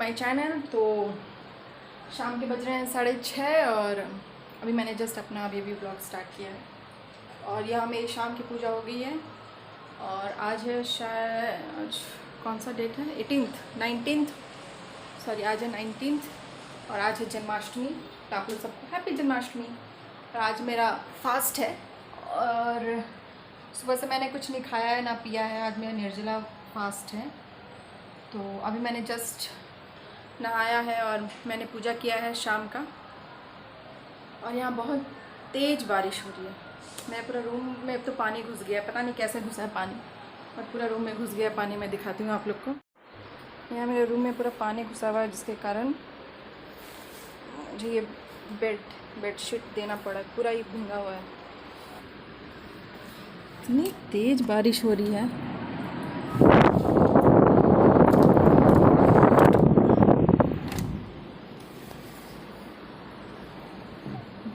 My channel. तो शाम के बज रहे हैं 6:30 और अभी मैंने जस्ट अपना बेबी ब्लॉग स्टार्ट किया है और यहाँ मेरी शाम की पूजा हो गई है। और आज है शायद, आज कौन सा डेट है, 19th, सॉरी आज है 19th और आज है जन्माष्टमी। तो आप लोग सबको हैप्पी जन्माष्टमी। और आज मेरा फास्ट है और सुबह से मैंने कुछ नहीं खाया है ना पिया है, आज मेरा निर्जला फास्ट है। तो अभी मैंने जस्ट नहाया है और मैंने पूजा किया है शाम का। और यहाँ बहुत तेज़ बारिश हो रही है। मैं पूरा रूम में तो पानी घुस गया, पता नहीं कैसे घुसा है पानी, और पूरा रूम में घुस गया पानी। मैं दिखाती हूँ आप लोग को। यहाँ मेरे रूम में पूरा पानी घुसा हुआ है, जिसके कारण मुझे ये बेडशीट देना पड़ा, पूरा ही भींगा हुआ है। इतनी तेज़ बारिश हो रही है।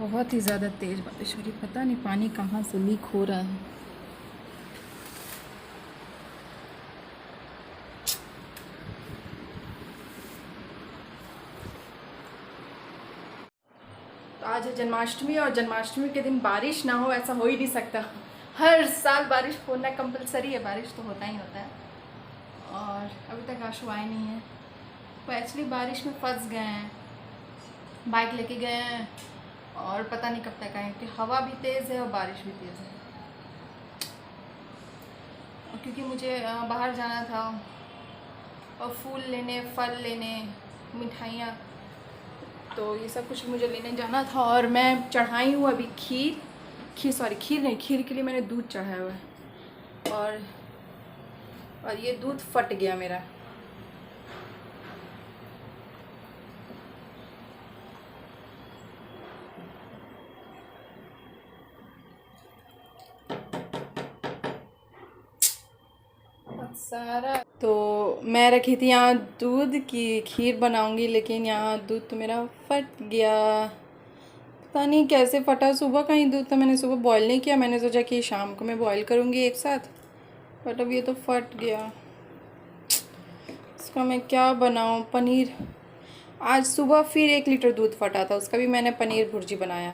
बहुत ही ज़्यादा तेज़ बारिश हो रही, पता नहीं पानी कहाँ से लीक हो रहा है। तो आज है जन्माष्टमी और जन्माष्टमी के दिन बारिश ना हो ऐसा हो ही नहीं सकता। हर साल बारिश होना कंपलसरी है, बारिश तो होता ही होता है। और अभी तक आशु आए नहीं है। वो एक्चुअली बारिश में फंस गए हैं, बाइक लेके गए हैं और पता नहीं कब तक आएंगे। हवा भी तेज़ है और बारिश भी तेज़ है। क्योंकि मुझे बाहर जाना था और फूल लेने, फल लेने, मिठाइयाँ, तो ये सब कुछ मुझे लेने जाना था। और मैं चढ़ाई हूँ अभी खीर के लिए मैंने दूध चढ़ाया हुआ है। और ये दूध फट गया मेरा। सारा तो मैं रखी थी यहाँ दूध की खीर बनाऊंगी, लेकिन यहाँ दूध तो मेरा फट गया। पता नहीं कैसे फटा। सुबह का ही दूध था, मैंने सुबह बॉईल नहीं किया। मैंने सोचा कि शाम को मैं बॉईल करूँगी एक साथ, बट अब ये तो फट गया। इसका मैं क्या बनाऊँ? पनीर, आज सुबह फिर 1 लीटर दूध फटा था, उसका भी मैंने पनीर भुर्जी बनाया।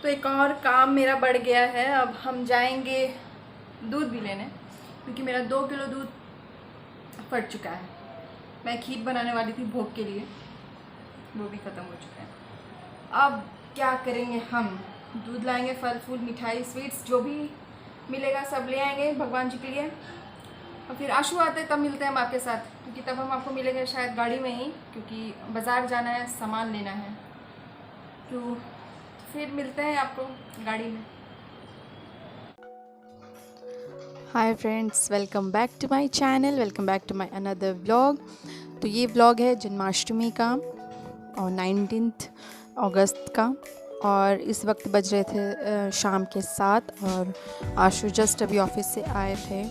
तो एक और काम मेरा बढ़ गया है। अब हम जाएंगे दूध भी लेने, क्योंकि मेरा 2 किलो दूध फट चुका है। मैं खीर बनाने वाली थी भोग के लिए, वो भी ख़त्म हो चुका है। अब क्या करेंगे? हम दूध लाएंगे, फल फूल, मिठाई, स्वीट्स, जो भी मिलेगा सब ले आएंगे भगवान जी के लिए। और फिर आशु आते तब मिलते हैं हम आपके साथ, क्योंकि तब हम आपको मिलेंगे शायद गाड़ी में ही, क्योंकि बाज़ार जाना है, सामान लेना है। तो फिर मिलते हैं आपको गाड़ी में। Hi friends, welcome back to my channel, welcome back to my another vlog. तो ये व्लॉग है जन्माष्टमी का और 19 अगस्त का। और इस वक्त बज रहे थे शाम के 7 और आशु जस्ट अभी ऑफिस से आए थे।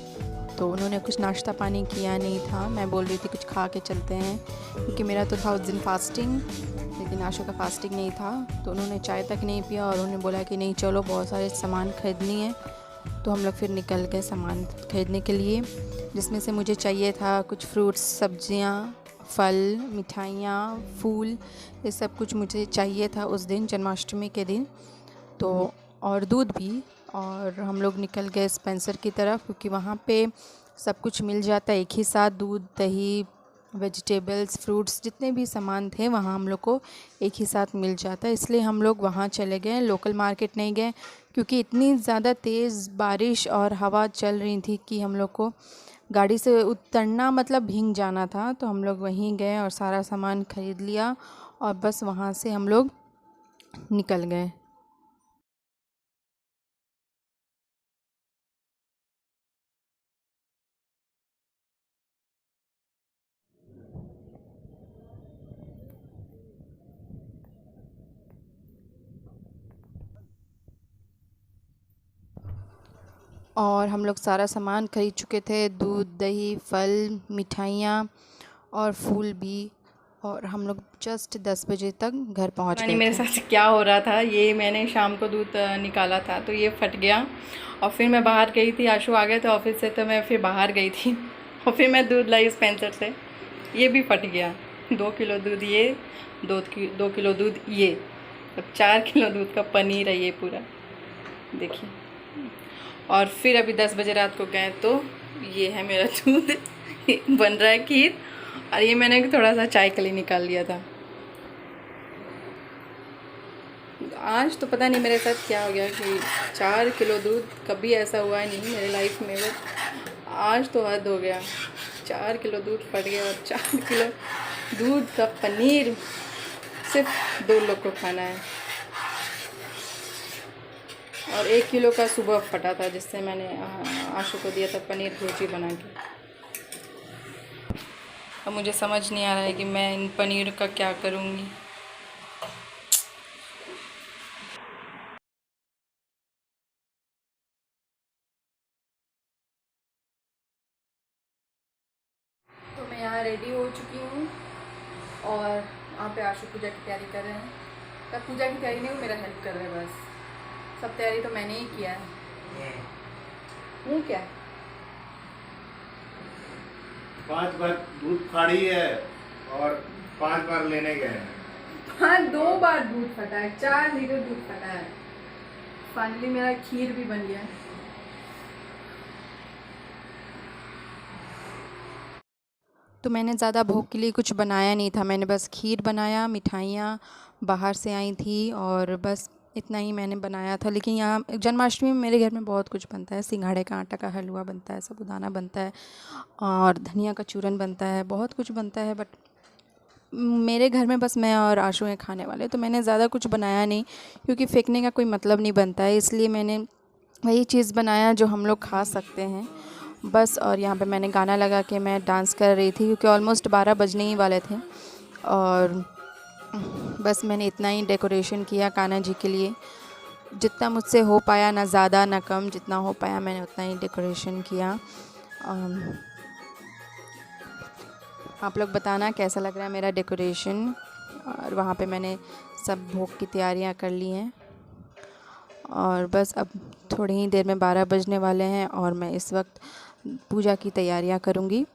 तो उन्होंने कुछ नाश्ता पानी किया नहीं था। मैं बोल रही थी कुछ खा के चलते हैं, क्योंकि मेरा तो था उस दिन फास्टिंग, लेकिन आशु का फास्टिंग नहीं था। तो उन्होंने चाय तक नहीं पिया और उन्होंने बोला कि नहीं चलो, बहुत सारे सामान खरीदनी है। तो हम लोग फिर निकल गए सामान खरीदने के लिए, जिसमें से मुझे चाहिए था कुछ फ्रूट्स, सब्जियां, फल, मिठाइयाँ, फूल, ये सब कुछ मुझे चाहिए था उस दिन जन्माष्टमी के दिन। तो और दूध भी। और हम लोग निकल गए स्पेंसर की तरफ, क्योंकि वहाँ पे सब कुछ मिल जाता है एक ही साथ। दूध, दही, वेजिटेबल्स, फ्रूट्स, जितने भी सामान थे वहाँ हम लोग को एक ही साथ मिल जाता है। इसलिए हम लोग वहाँ चले गए, लोकल मार्केट नहीं गए, क्योंकि इतनी ज़्यादा तेज़ बारिश और हवा चल रही थी कि हम लोग को गाड़ी से उतरना मतलब भीग जाना था। तो हम लोग वहीं गए और सारा सामान ख़रीद लिया और बस वहाँ से हम लोग निकल गए। और हम लोग सारा सामान ख़रीद चुके थे, दूध, दही, फल, मिठाइयाँ और फूल भी। और हम लोग जस्ट 10 बजे तक घर पहुंच गए थे। मेरे साथ क्या हो रहा था, ये मैंने शाम को दूध निकाला था तो ये फट गया। और फिर मैं बाहर गई थी, आशु आ गए थे ऑफिस से, तो मैं फिर बाहर गई थी और फिर मैं दूध लाई स्पेंसर से, ये भी फट गया। 2 किलो दूध ये, 2 किलो दूध ये, अब 4 किलो दूध का पनीर है ये पूरा, देखिए। और फिर अभी 10 बजे रात को गए तो ये है मेरा दूध बन रहा है खीर। और ये मैंने थोड़ा सा चाय के लिए निकाल लिया था। आज तो पता नहीं मेरे साथ क्या हो गया कि 4 किलो दूध, कभी ऐसा हुआ ही नहीं मेरे लाइफ में, बट आज तो हद हो गया। 4 किलो दूध फट गया और 4 किलो दूध का पनीर सिर्फ 2 लोग को खाना है। और 1 किलो का सुबह फटा था जिससे मैंने आशु को दिया था पनीर भुर्जी बना के। अब मुझे समझ नहीं आ रहा है कि मैं इन पनीर का क्या करूँगी। तो मैं यहाँ रेडी हो चुकी हूँ और वहाँ पे आशु पूजा की तैयारी कर रहे हैं। तब पूजा की तैयारी नहीं, वो मेरा हेल्प कर रहे हैं बस। सब तैयारी तो मैंने ही किया है। हूँ क्या 5 बार दूध फाड़ी है और 5 बार लेने गए हैं। हाँ, 2 बार दूध फटा है, 4 लीटर दूध फटा है। फाइनली मेरा खीर भी बन गया। तो मैंने ज़्यादा भोग के लिए कुछ बनाया नहीं था, मैंने बस खीर बनाया, मिठाइयाँ बाहर से आई थी और बस इतना ही मैंने बनाया था। लेकिन यहाँ जन्माष्टमी में मेरे घर में बहुत कुछ बनता है। सिंघाड़े का आटा का हलवा बनता है, साबूदाना बनता है और धनिया का चूरन बनता है, बहुत कुछ बनता है। बट मेरे घर में बस मैं और आशु हैं खाने वाले, तो मैंने ज़्यादा कुछ बनाया नहीं क्योंकि फेंकने का कोई मतलब नहीं बनता है। इसलिए मैंने वही चीज़ बनाया जो हम लोग खा सकते हैं बस। और यहाँ पे मैंने गाना लगा के मैं डांस कर रही थी क्योंकि ऑलमोस्ट 12 बजने ही वाले थे। और बस मैंने इतना ही डेकोरेशन किया कान्हा जी के लिए, जितना मुझसे हो पाया, ना ज़्यादा ना कम, जितना हो पाया मैंने उतना ही डेकोरेशन किया। आप लोग बताना कैसा लग रहा है मेरा डेकोरेशन। और वहाँ पे मैंने सब भोग की तैयारियाँ कर ली हैं और बस अब थोड़ी ही देर में 12 बजने वाले हैं और मैं इस वक्त पूजा की तैयारियाँ करूँगी।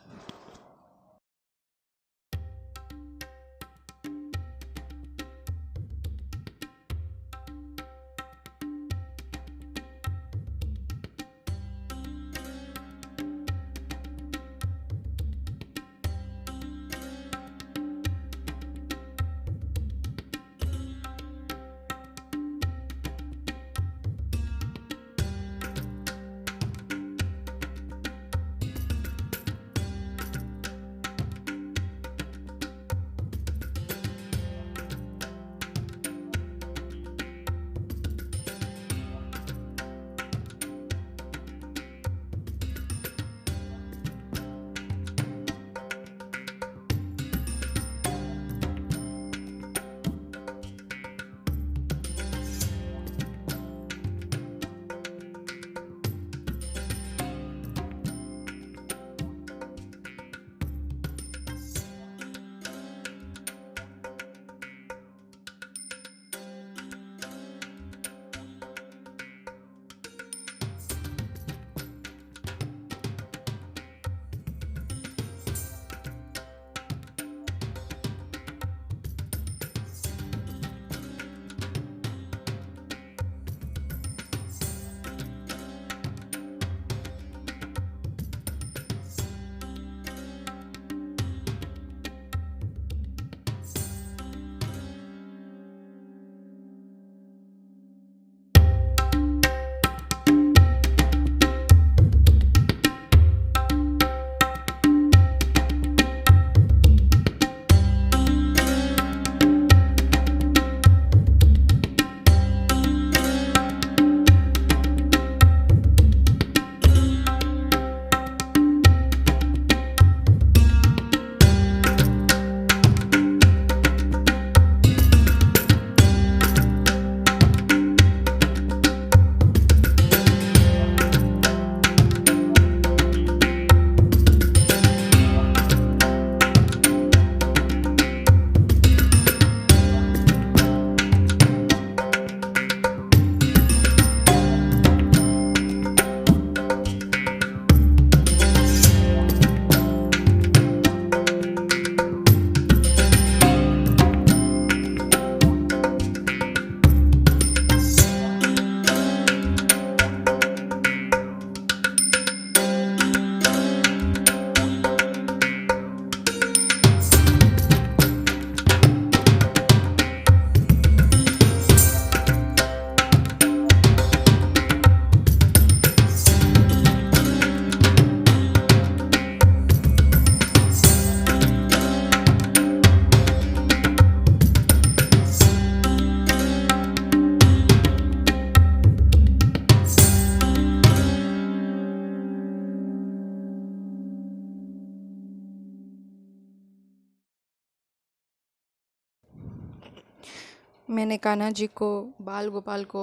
मैंने कान्हा जी को, बाल गोपाल को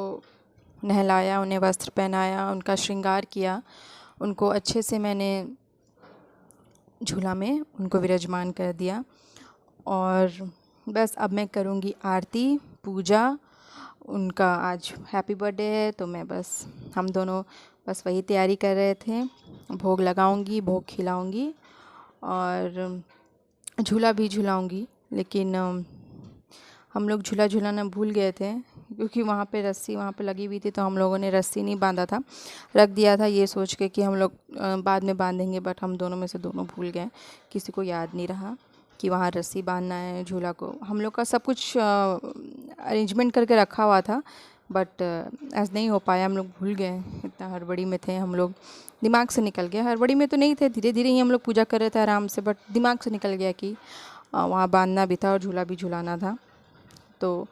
नहलाया, उन्हें वस्त्र पहनाया, उनका श्रृंगार किया, उनको अच्छे से मैंने झूला में उनको विराजमान कर दिया। और बस अब मैं करूँगी आरती, पूजा। उनका आज हैप्पी बर्थडे है, तो मैं बस, हम दोनों बस वही तैयारी कर रहे थे। भोग लगाऊंगी, भोग खिलाऊंगी और झूला भी झूलाऊंगी। लेकिन हम लोग झूला झूलाना भूल गए थे, क्योंकि वहाँ पे रस्सी वहाँ पे लगी हुई थी, तो हम लोगों ने रस्सी नहीं बांधा था, रख दिया था ये सोच के कि हम लोग बाद में बांधेंगे। बट हम दोनों में से दोनों भूल गए, किसी को याद नहीं रहा कि वहाँ रस्सी बांधना है झूला को। हम लोग का सब कुछ अरेंजमेंट करके रखा हुआ था, बट ऐसा नहीं हो पाया, हम लोग भूल गए, इतना हड़बड़ी में थे हम लोग, दिमाग से निकल गया। हड़बड़ी में तो नहीं थे, धीरे धीरे ही हम लोग पूजा कर रहे थे आराम से, बट दिमाग से निकल गया कि वहाँ बांधना भी था और झूला भी झूलाना था। तो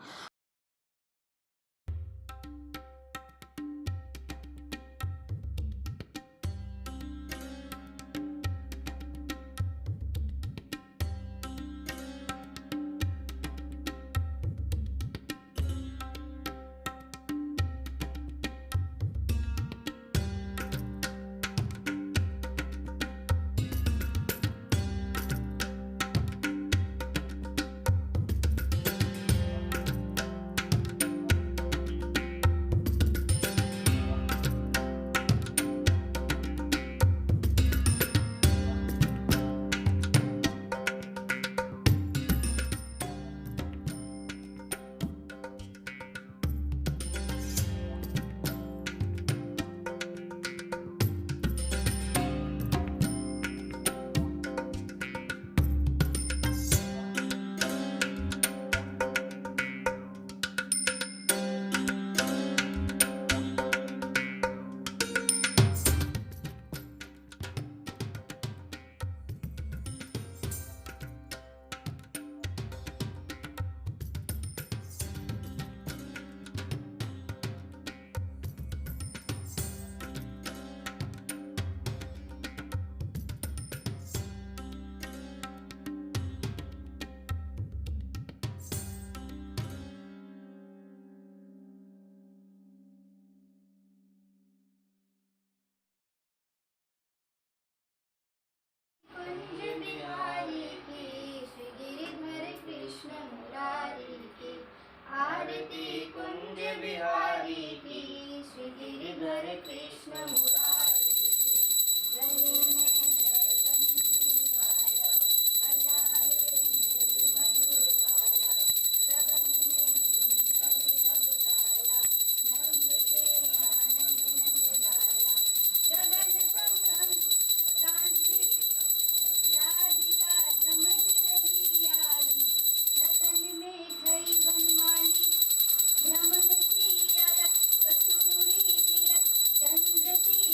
कुंज बिहारी की श्री गिरिधर कृष्ण मुरारी की आरती। कुंज बिहारी की श्री गिरिधर कृष्ण मुरारी की। गले में जयंती माला बजाए मृदु मधुर ताला। श्रवण में सुंदर ताला नंद के आनंद नंद लाला। गगन सब अंग कांति राधिका चमक रही आई। लतन में गई बनमाली भ्रमण सी अलग कस्तूरी तिलक चंद्र सी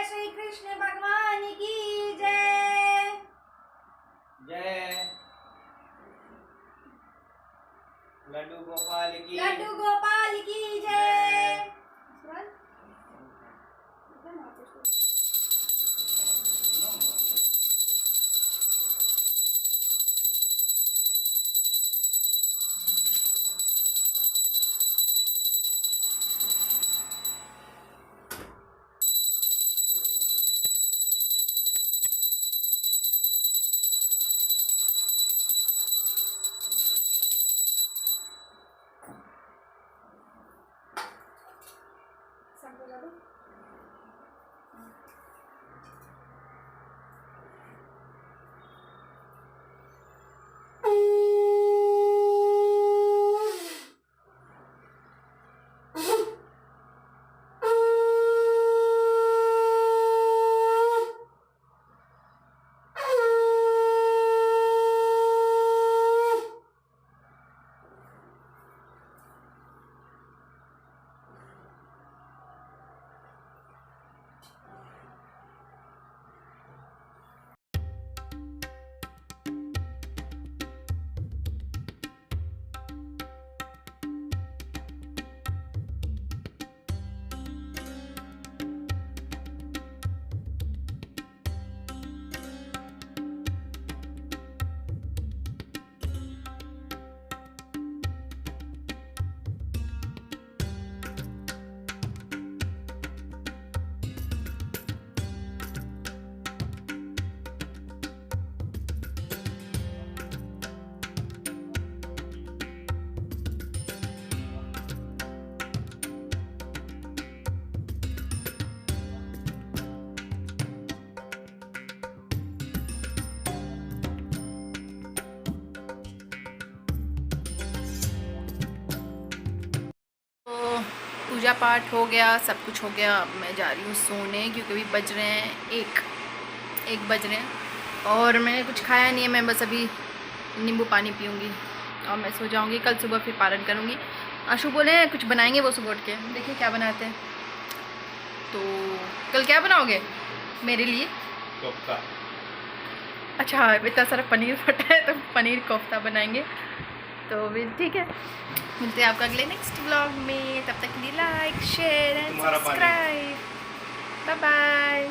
श्री कृष्ण भगवान की जय। जय लड्डू गोपाल की। लड्डू गोपाल की जय। पूजा पाठ हो गया, सब कुछ हो गया। अब मैं जा रही हूँ सोने, क्योंकि अभी बज रहे हैं एक बज रहे हैं और मैंने कुछ खाया नहीं है। मैं बस अभी नींबू पानी पीऊँगी और मैं सो जाऊँगी। कल सुबह फिर पारण करूँगी। आशु बोले कुछ बनाएंगे वो सुबह उठ के, देखिए क्या बनाते हैं। तो कल क्या बनाओगे मेरे लिए? कोफ्ता। अच्छा, इतना सारा पनीर फटा है तो पनीर कोफ्ता बनाएंगे। तो फिर ठीक है, मिलते हैं आपका अगले नेक्स्ट व्लॉग में। तब तक के लिए लाइक शेयर एंड तुम्हारा पानी। सब्सक्राइब। Bye bye.